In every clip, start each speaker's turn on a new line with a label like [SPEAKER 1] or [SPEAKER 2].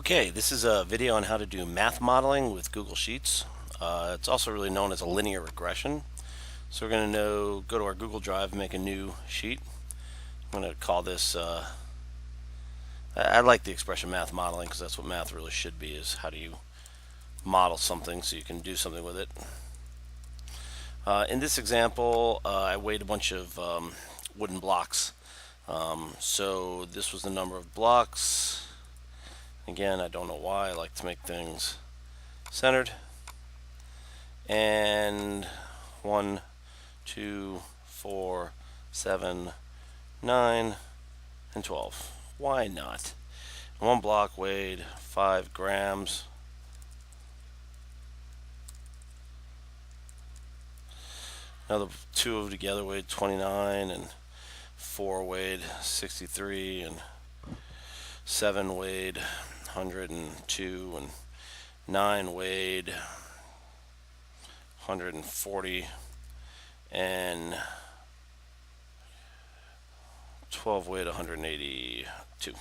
[SPEAKER 1] Okay, this is a video on how to do math modeling with Google Sheets. It's also really known as a linear regression. So we're going to go to our Google Drive, make a new sheet. I'm going to call this, I like the expression math modeling because that's what math really should be, is how do you model something so you can do something with it. In this example, I weighed a bunch of wooden blocks. So this was the number of blocks. Again, I don't know why, I like to make things centered. And 1, 2, 4, 7, 9, and 12. Why not? One block weighed 5 grams. Another two together weighed 29, and 4 weighed 63, and 7 weighed 102, and 9 weighed 140, and 12 weighed 182.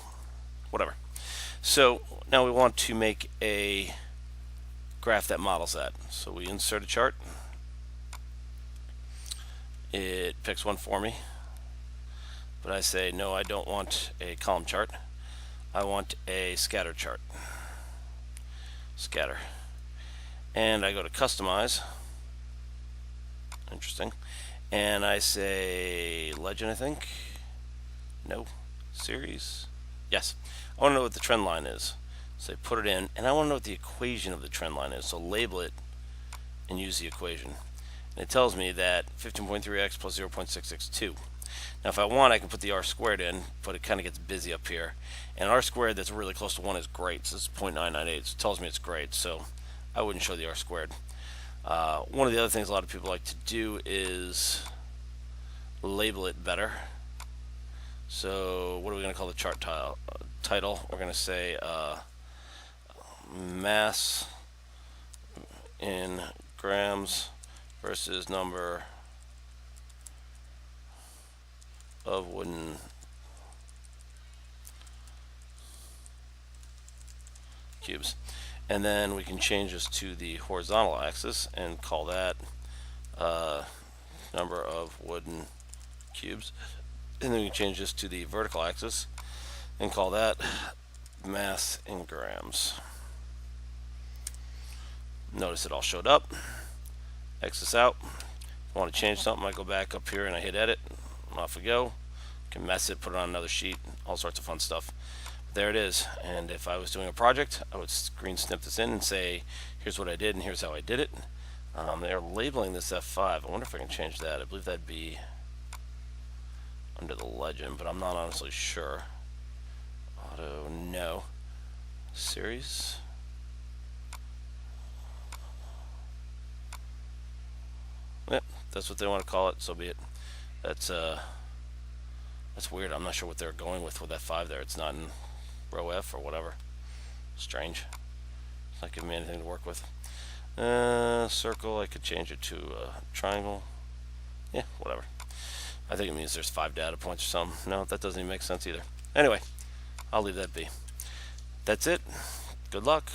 [SPEAKER 1] Whatever. So now we want to make a graph that models that. So we insert a chart. It picks one for me. But I say, no, I don't want a column chart. I want a scatter chart. Scatter. And I go to customize. Interesting. And I say legend, I think. No. Series. Yes. I want to know what the trend line is. So I put it in, and I want to know what the equation of the trend line is. So label it and use the equation. And it tells me that 15.3x plus 0.662. Now if I want, I can put the r squared in, but it kind of gets busy up here. And r squared that's really close to 1 is great. So this is 0.998. So it tells me it's great. So I wouldn't show the r squared. One of the other things a lot of people like to do is label it better. So what are we going to call the chart title? We're going to say mass in grams versus number of wooden cubes. And then we can change this to the horizontal axis and call that number of wooden cubes. And then we can change this to the vertical axis and call that mass in grams. Notice it all showed up. X this out. If I want to change something, I go back up here and I hit edit. And off we go. Can mess it, put it on another sheet, all sorts of fun stuff. There it is. And if I was doing a project, I would screen snip this in and say, here's what I did and here's how I did it. They're labeling this F5. I wonder if I can change that. I believe that'd be under the legend, but I'm not honestly sure. Auto, no. Series. Yep, that's what they want to call it, so be it. That's weird. I'm not sure what they're going with F5 there. It's not in row F or whatever. Strange. It's not giving me anything to work with. Circle, I could change it to a triangle. Yeah, whatever. I think it means there's 5 data points or something. No, that doesn't even make sense either. Anyway, I'll leave that be. That's it. Good luck.